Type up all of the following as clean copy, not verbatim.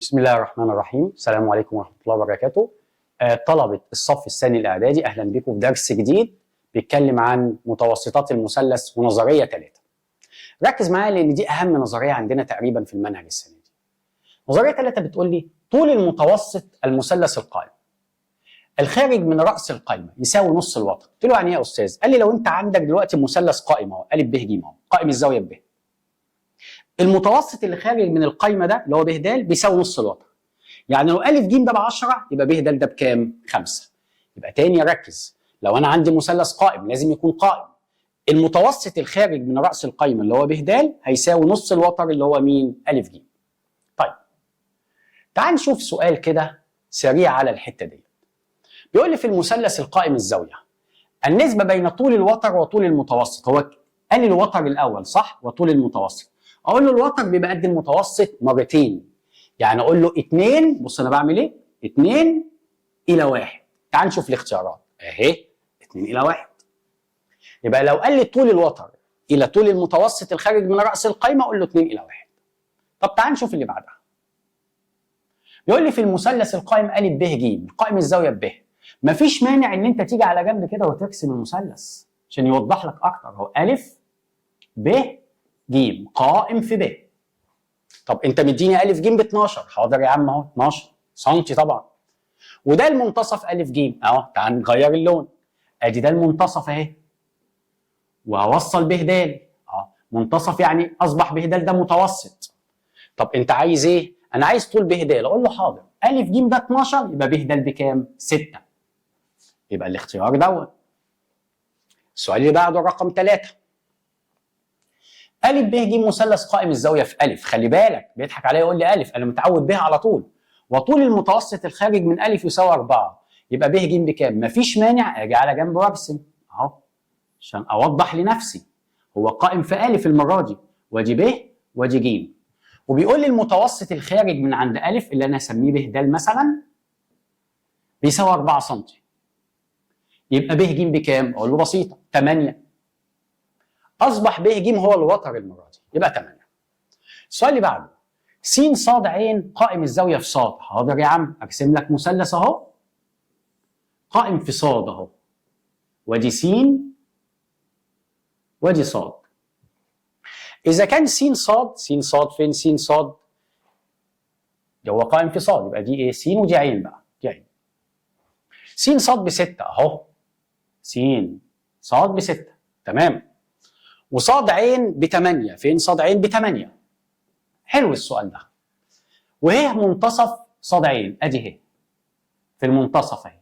بسم الله الرحمن الرحيم. السلام عليكم ورحمة الله وبركاته. طلبة الصف الثاني الإعدادي، أهلا بكم في درس جديد بيتكلم عن متوسطات المثلث ونظرية 3. ركز معايا لأن دي أهم نظرية عندنا تقريبا في المنهج السنة دي. نظرية 3 بتقول لي طول المتوسط المثلث القائم الخارج من رأس القائمة يساوي نص الوتر. قلت له يعني إيه يا أستاذ؟ قال لي لو أنت عندك دلوقتي مثلث قائم أهو، أ ب ج أهو، قائم الزاوية ب. المتوسط اللي خارج من القايمه ده اللي هو ب د بيساوي نص الوتر. يعني لو ا ج ده ب 10 يبقى ب د ده بكام؟ 5. يبقى تاني ركز، لو انا عندي مثلث قائم لازم يكون قائم. المتوسط الخارج من راس القايمه اللي هو ب د هيساوي نص الوتر اللي هو مين؟ ا ج. طيب تعال نشوف سؤال كده سريع على الحته دي. بيقول لي في المثلث القائم الزاويه النسبه بين طول الوتر وطول المتوسط. هو قال الوتر الاول صح وطول المتوسط. اقول له الوتر بيبقى قد المتوسط مرتين، يعني اقول له 2. بص انا بعمل ايه؟ 2 الى 1. تعال نشوف الاختيارات اهي، 2 الى 1. يبقى لو قال لي طول الوتر الى طول المتوسط الخارج من راس القايمه اقول له 2 الى 1. طب تعال نشوف اللي بعدها. بيقول لي في المثلث القائم ا ب ج قائم الزاويه ب، مفيش مانع ان انت تيجي على جنب كده وترسم المثلث عشان يوضح لك اكتر. اهو ا ب ج قائم في ب. طب انت مديني ا ج ب 12، حاضر يا عم اهو 12 سم طبعا. وده المنتصف ا ج اهو، تعال نغير اللون. ادي ده المنتصف اهي، وهوصل ب د اهو منتصف، يعني اصبح ب د ده متوسط. طب انت عايز ايه؟ انا عايز طول ب د. اقول له حاضر، ا ج ده 12 يبقى ب د بكام؟ 6. يبقى الاختيار دوت. السؤال اللي بعده رقم 3. ا ب ج مثلث قائم الزاويه في ا. خلي بالك بيضحك عليا يقول لي ا، انا متعود ب على طول. وطول المتوسط الخارج من ا يساوي 4، يبقى ب ج بكام؟ مفيش مانع اجي على جنب وارسم اهو عشان اوضح لنفسي. هو قائم في ا المره دي، وادي ب وادي ج. وبيقول لي المتوسط الخارج من عند ا اللي انا اسميه ب د مثلا بيساوي 4 سم. يبقى ب ج بكام؟ اقول له بسيطه 8. اصبح ب ج هو الوتر المره دي، يبقى 8. السؤال اللي بعده س ص ع قائم الزاويه في ص. حاضر يا عم، ارسم لك مثلث اهو قائم في ص اهو، وادي س وادي ص. اذا كان س ص فين؟ س ص هو قائم في ص، يبقى دي ايه؟ س ودي عين بقى، دي عين. س ص ب6 اهو، س ص ب6 تمام. وصاد عين ب8، فين صاد عين ب8؟ حلو السؤال ده. وهي منتصف صاد عين ادي اهي في المنتصف اهي.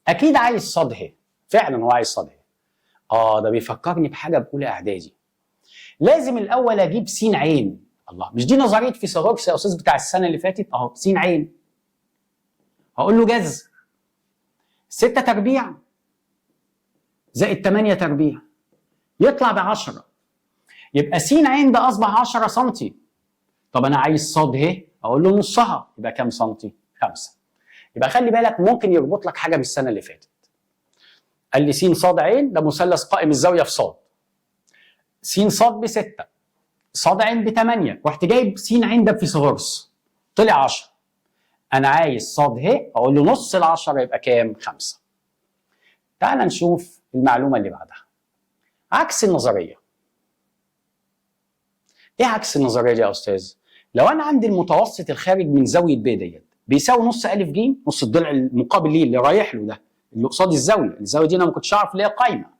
اكيد عايز صاد اهي، فعلا هو عايز صاد اهي. ده بيفكرني بحاجه باولى اعدادي. لازم الاول اجيب س عين. الله، مش دي نظريه فيثاغورس يا استاذ بتاع السنه اللي فاتت؟ اهو س عين. هقول له جذر 6 تربيع زائد 8 تربيع يطلع ب10. يبقى س عين ده اصبح 10 سم. طب انا عايز صاد اهي، اقول له نصها، يبقى كام سنتي؟ 5. يبقى خلي بالك ممكن يربط لك حاجه بالسنه اللي فاتت. قال لي س ص ع ده مثلث قائم الزاويه في ص. س ص ب6، ص ع ب8، رحت جايب س ع ده بفيثاغورس طلع 10. انا عايز ص اهي، اقول له نص ال10 يبقى كام؟ 5. تعال نشوف المعلومه اللي بعدها. عكس النظريه. ايه عكس النظريه دي يا استاذ؟ لو انا عندي المتوسط الخارج من زاويه ب ديت بيساوي نص ا ج، نص الضلع المقابل ليه اللي رايح له ده اللي قصاد الزاويه دي، انا ما كنتش اعرف اللي هي قايمه.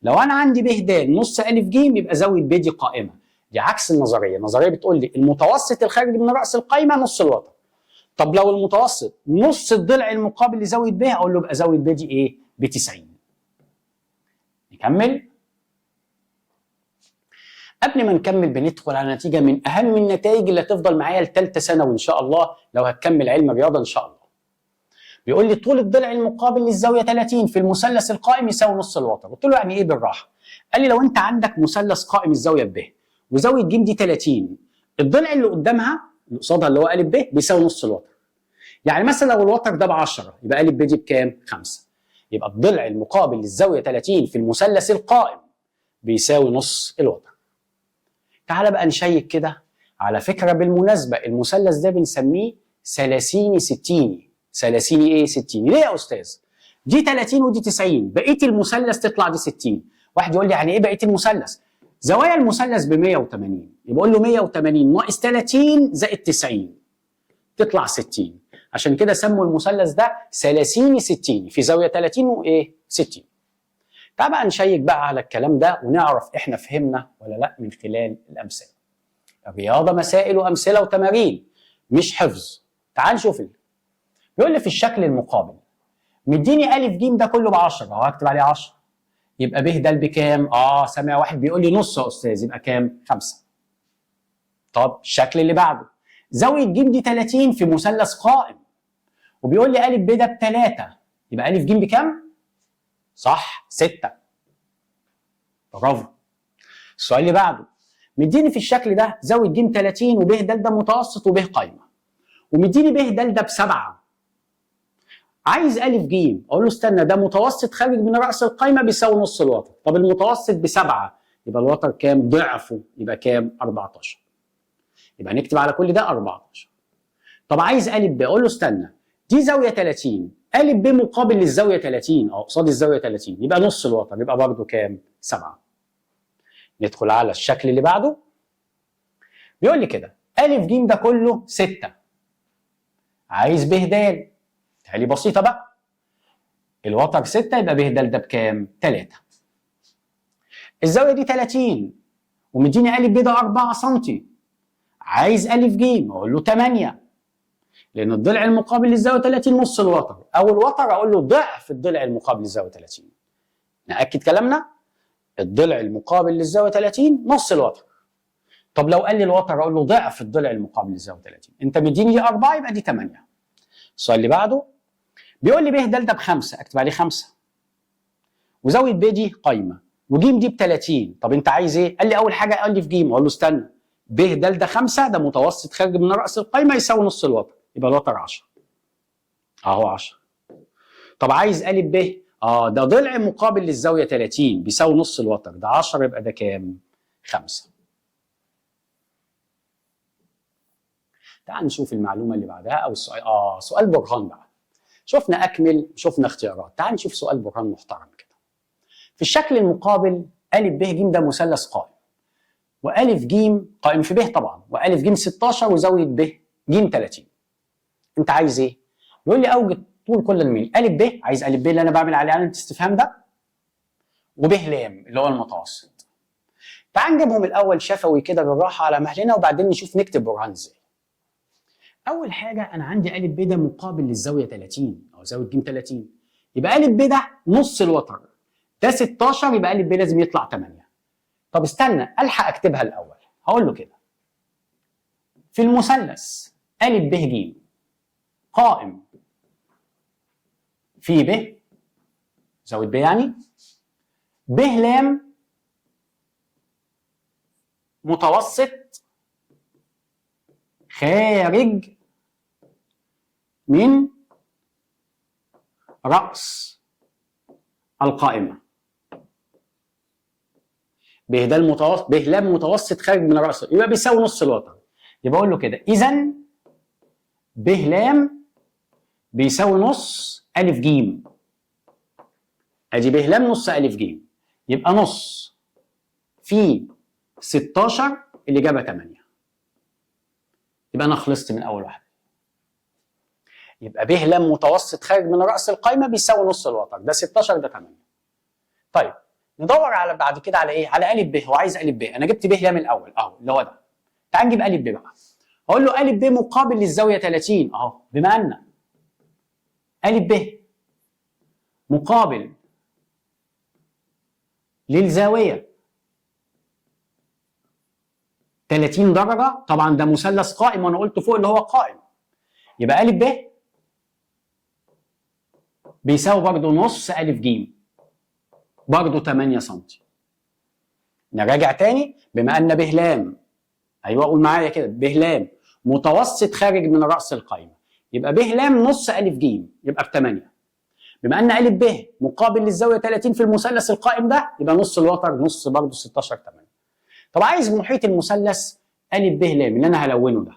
لو انا عندي ب د نص ا ج يبقى زاويه ب دي قائمه. دي عكس النظريه. النظريه بتقول لي المتوسط الخارج من راس القايمه نص الوتر. طب لو المتوسط نص الضلع المقابل لزاويه ب اقول له يبقى زاويه ب دي ايه؟ ب 90. نكمل. قبل ما نكمل بندخل على نتيجه من اهم النتائج اللي هتفضل معايا لثالثه ثانوي ان شاء الله لو هتكمل علم رياضه ان شاء الله. بيقول لي طول الضلع المقابل للزاويه 30 في المثلث القائم يساوي نص الوتر. قلت له يعني ايه بالراحه؟ قال لي لو انت عندك مثلث قائم الزاويه ب وزاويه ج دي 30، الضلع اللي قدامها اللي قصادها اللي هو ا ب بيساوي نص الوتر. يعني مثلا لو الوتر ده ب 10 يبقى ا ب دي بكام؟ 5. يبقى الضلع المقابل للزاويه 30 في المثلث القائم بيساوي نص الوتر. تعال بقى نشيك كده على فكره بالمناسبه المثلث ده بنسميه ثلاثيني ستيني. ثلاثيني ايه؟ ستيني. ليه يا استاذ؟ دي 30 ودي 90، بقيه المثلث تطلع دي 60. واحد يقول لي يعني ايه بقيه المثلث؟ زوايا المثلث ب 180، يبقى اقول له 180 ناقص 30 زائد 90 تطلع 60. عشان كده سموا المثلث ده ثلاثيني ستيني، في زاويه 30 وايه؟ 60. تعال بقى نشيك بقى على الكلام ده ونعرف احنا فهمنا ولا لا من خلال الامثله. الرياضه مسائل وامثله وتمارين مش حفظ. تعال نشوف بيقول لي في الشكل المقابل مديني ا ج ده كله ب 10 اهو هكتب عليه 10 يبقى ب د بكام؟ سامع واحد بيقول لي نص يا استاذ يبقى كام؟ 5. طب الشكل اللي بعده زاويه ج دي 30 في مثلث قائم وبيقول لي ا ب ده ب3 يبقى ا ج بكام؟ صح 6. برافو. السؤال اللي بعده مديني في الشكل ده زاويه ج 30 وب د ده متوسط وب قايمه ومديني ب د ده ب7 عايز ا ج اقول له استنى ده متوسط خارج من راس القايمه بيساوي نص الوتر. طب المتوسط ب7 يبقى الوتر كام؟ ضعفه يبقى كام؟ 14. يبقى نكتب على كل ده 14. طب عايز ا ب اقول له استنى دي زاويه 30 ا ب مقابل للزاويه 30 قصاد الزاويه 30 يبقى نص الوتر يبقى برضه كام؟ 7. ندخل على الشكل اللي بعده بيقول لي كده ا ج ده كله 6 عايز ب د تالي بسيطه بقى الوتر 6 يبقى ب د ده بكام؟ 3. الزاويه دي 30 ومديني ا ب ده 4 سم عايز ا ج اقول له 8 لان الضلع المقابل للزاويه 30 نص الوتر او الوتر اقول له ضعف الضلع المقابل للزاويه 30. ناكد كلامنا الضلع المقابل للزاويه 30 نص الوتر. طب لو قال لي الوتر اقول له ضعف الضلع المقابل للزاويه 30. انت مديني دي 4 يبقى دي 8. السؤال اللي بعده بيقول لي ب د ده ب5 اكتب عليه 5 وزاويه ب دي قايمه وج دي ب30. طب انت عايز ايه؟ قال لي اول حاجه قال لي في ج اقول له استنى ب د ده 5 ده متوسط خارج من راس القايمه يساوي نص الوتر يبقى الوتر 10 اهو 10. طب عايز ا ب ده ضلع مقابل للزاويه 30 بيساوي نص الوتر ده 10 يبقى ده كام؟ 5. تعال نشوف المعلومه اللي بعدها او السؤال سؤال برهان بقى. شفنا اكمل شفنا اختيارات. تعال نشوف سؤال برهان محترم كده. في الشكل المقابل ا ب ج ده مثلث قائم وأ ج قائم في ب طبعا وأ ج 16 وزاويه ب ج 30. انت عايز ايه؟ بيقول لي اوجد طول كل الميل ا ب عايز ا ب اللي انا بعمل عليه علامه استفهام ده وب ل اللي هو المتوسط. تعال نجيبهم الاول شفوي كده بالراحه على مهلنا وبعدين نشوف نكتب برهان ازاي. اول حاجه انا عندي ا ب ده مقابل للزاويه 30 او زاويه ج 30 يبقى ا ب ده نص الوتر ده 16 يبقى ا ب لازم يطلع 8. طب استنى الحق اكتبها الاول. هقول له كده في المثلث ا ب ج قائم في ب زاويه ب يعني ب ل متوسط خارج من رأس القائمة. ب ده المتوسط ب ل متوسط خارج من رأس يبقى بيساوي نص الوتر. يبقى اقول له كده اذا ب ل بيساوي نص أ ج. ادي ب ل نص أ ج يبقى نص في 16 الإجابة 8. يبقى أنا خلصت من أول واحدة. يبقى ب ل متوسط خارج من رأس القايمة بيساوي نص الوتر ده 16 ده 8. طيب ندور على بعد كده على إيه؟ على أ ب. هو عايز أ ب. أنا جبت ب ل من الأول أهو اللي هو ده. تعال نجيب أ ب بقى. أقول له أ ب مقابل للزاوية 30 أهو بما أن أ ب مقابل للزاوية 30 درجة طبعا ده مثلث قائم وانا قلت فوق اللي هو قائم يبقى أ ب بيساوي برضه نص أ ج برضه 8 سم. نراجع تاني بما أن ب ل أيوه قول معايا كده ب ل متوسط خارج من رأس القايمة يبقى ب ل نص أ ج يبقى ب 8. بما أن أ ب مقابل للزاوية 30 في المثلث القائم ده يبقى نص الوتر نص برضه 16 8. طب عايز محيط المثلث أ ب ل اللي أنا هلونه ده.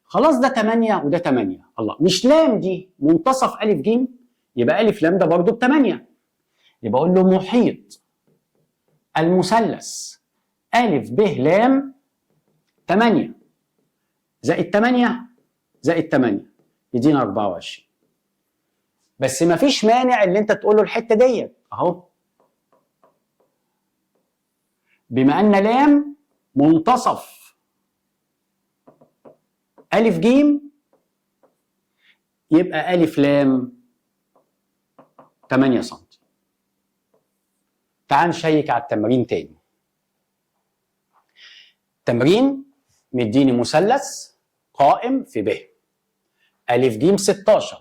خلاص ده 8 وده 8. الله، مش لام دي منتصف أ ج؟ يبقى أ ل ده برضه ب8. يبقى أقول له محيط المثلث أ ب ل 8 زائد 8 زائد 8 يدينا 24. بس مفيش مانع ان انت تقول له الحته ديت اهو، بما ان لام منتصف أ ج يبقى أ ل 8 سم. تعال نشيك على التمرين تاني. تمرين مديني مثلث قائم في ب، أ ج 16،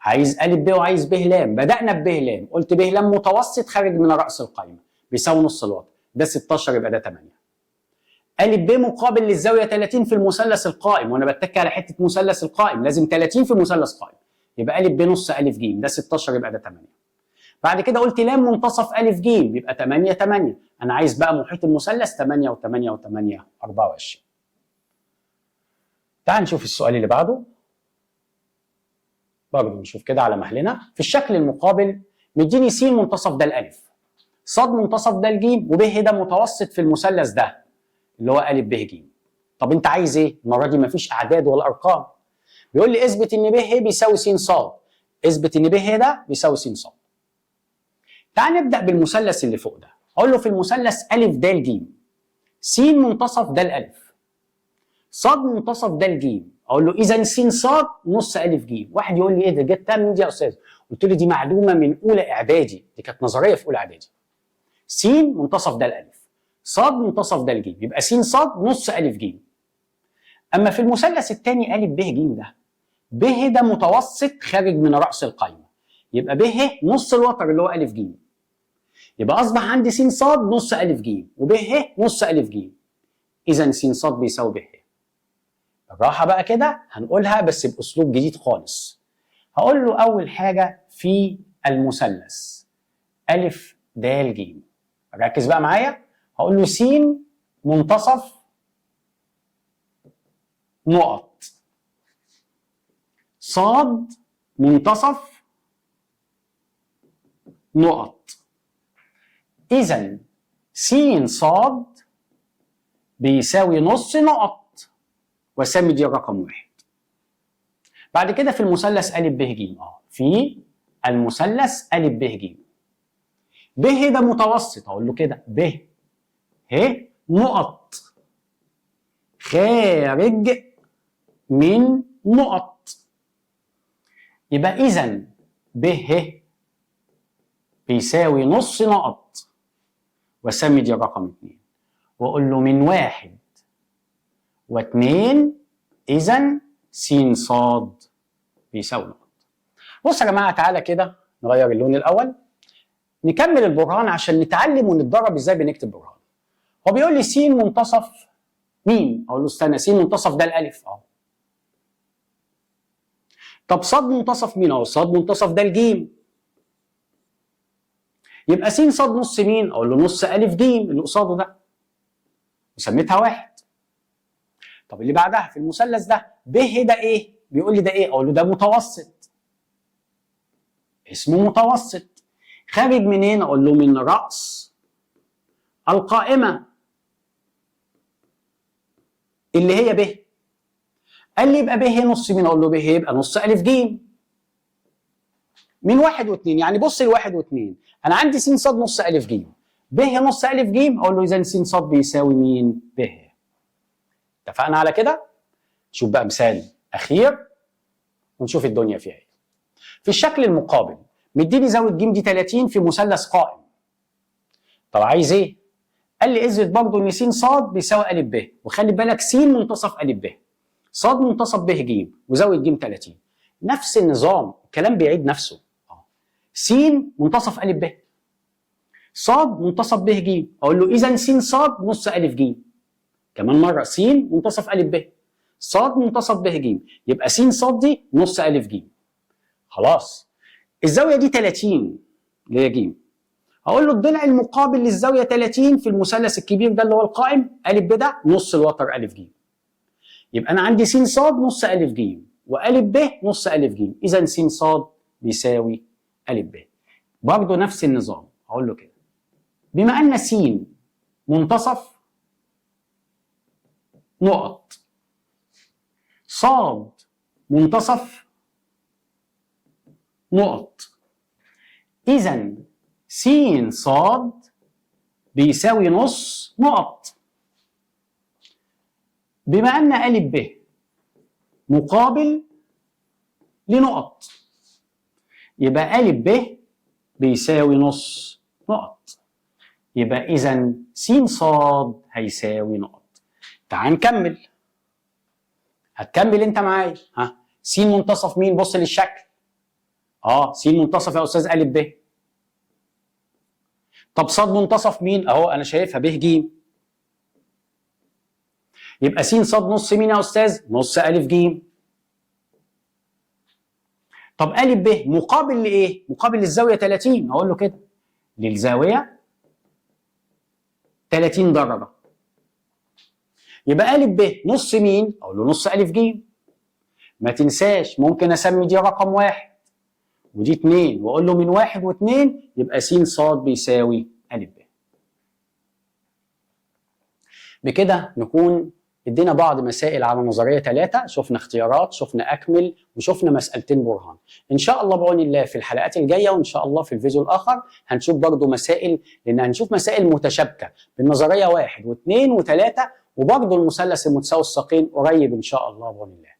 عايز أ ب وعايز ب ل. بدأنا ب ل، قلت ب ل متوسط خارج من رأس القائمة بيساوي نص الوتر، ده 16 يبقى ده 8. أ ب مقابل للزاوية 30 في المثلث القائم، وأنا بتكي على حتة مثلث القائم لازم 30 في مثلث قائم، يبقى أ ب نص أ ج، ده 16 يبقى ده 8. بعد كده قلت ل منتصف أ ج يبقى 8 8. أنا عايز بقى محيط المثلث 8 و8 و8 24. تعال نشوف السؤال اللي بعده. برضه نشوف كده على مهلنا. في الشكل المقابل مديني س منتصف ده الألف، ص منتصف ده الجيم، وب ده متوسط في المثلث ده اللي هو أ ب ج. طب أنت عايز إيه؟ المرة دي مفيش أعداد ولا أرقام. بيقول لي اثبت إن ب بيساوي س ص. اثبت إن ب ده بيساوي س ص. تعال نبدأ بالمثلث اللي فوق ده. أقول له في المثلث أ د ج س منتصف ده الألف، ص منتصف ده الجيم. اقول له اذا س ص نص أ ج. واحد يقول لي ايه ده جبتها منين دي يا استاذ؟ قلت له دي معلومه من اولى اعدادي، دي كانت نظريه في اولى اعدادي. س منتصف ده الالف، ص منتصف ده الجيم، يبقى س ص نص أ ج. اما في المثلث الثاني أ ب ج ده، ب ده متوسط خارج من راس القايمه، يبقى ب نص الوتر اللي هو أ ج. يبقى اصبح عندي س ص نص أ ج وب نص أ ج. اذا س ص بيساوي ب. بالراحة بقى كده هنقولها بس بأسلوب جديد خالص. هقول له أول حاجة في المثلث أ د ج، ركز بقى معايا. هقول له س منتصف نقط، ص منتصف نقط. إذا س ص بيساوي نص نقط، واسمي دي الرقم 1. بعد كده في المثلث أ ب ج، في المثلث أ ب ج، ب ده متوسط، اقول له كده ب ه نقط خارج من نقط. يبقى اذا ب ه بيساوي نص نقط، واسمي دي الرقم 2، واقول له من 1 و2 إذا س ص بيساوي نقط. بص يا جماعة تعالى كده نغير اللون الأول، نكمل البرهان عشان نتعلم ونتدرب إزاي بنكتب برهان. هو بيقول لي س منتصف مين؟ أقول له استنى، س منتصف ده الألف أهو. طب ص منتصف مين؟ أهو ص منتصف ده الجيم. يبقى س ص نص مين؟ أقول له نص أ ج اللي قصاده ده، وسميتها 1. طب اللي بعدها في المثلث ده ب ده ايه؟ بيقول لي ده ايه؟ اقول له ده متوسط، اسمه متوسط، خارج منين؟ اقول له من رأس القائمة اللي هي ب. قال لي يبقى ب نص مين؟ اقول له ب يبقى نص أ ج. من 1 و2، يعني بص ل1 و2، انا عندي س ص نص أ ج، ب نص أ ج، اقول له اذا س ص بيساوي مين؟ ب. اتفقنا على كده؟ شوف بقى مثال اخير ونشوف الدنيا فيها ايه. في الشكل المقابل مديني زاويه ج دي 30 في مثلث قائم. طب عايز ايه؟ قال لي اثبت برضه ان س ص بيساوي أ ب، وخلي بالك س منتصف أ ب، ص منتصف ب ج، وزاويه ج 30. نفس النظام، الكلام بيعيد نفسه. س منتصف أ ب، ص منتصف ب ج، اقول له اذا س ص نص أ ج. كمان مره س منتصف أ ب، ص منتصف ب ج، يبقى س ص دي نص أ ج. خلاص الزاويه دي 30 اللي هي ج، هقول له الضلع المقابل للزاويه 30 في المثلث الكبير ده اللي هو القائم ا ب ده نص الوتر ا ج. يبقى انا عندي س ص نص ا ج وأ ب نص ا ج، اذا س ص بيساوي ا ب. برضه نفس النظام، هقول له كده بما ان س منتصف نقط ص منتصف نقط، اذا س ص بيساوي نص نقط. بما ان ا ب مقابل لنقط يبقى ا ب بيساوي نص نقط، يبقى اذا س ص هيساوي نقط. تعال نكمل. هتكمل انت معايا. ها، س منتصف مين؟ بص للشكل. س منتصف يا استاذ ا ب. طب ص منتصف مين؟ اهو انا شايفها ب ج. يبقى س ص نص مين يا استاذ؟ نص ا ج. طب ا ب مقابل لايه؟ مقابل للزاويه 30. هقول له كده للزاويه 30 درجه. يبقى ا ب نص مين؟ اقول له نص ا ج. ما تنساش ممكن اسمي دي رقم 1 ودي 2 واقول له من 1 و2 يبقى س ص بيساوي ا ب. بكده نكون ادينا بعض مسائل على نظريه 3، شفنا اختيارات، شفنا اكمل، وشفنا مسالتين برهان. ان شاء الله بعون الله في الحلقات الجايه وان شاء الله في الفيديو الاخر هنشوف برضو مسائل، لان هنشوف مسائل متشابكه بالنظريه 1 و2 و3، وبرضو المثلث المتساوي الساقين قريب ان شاء الله بعون الله.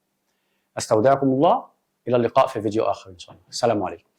استودعكم الله، الى اللقاء في فيديو اخر ان شاء الله. السلام عليكم.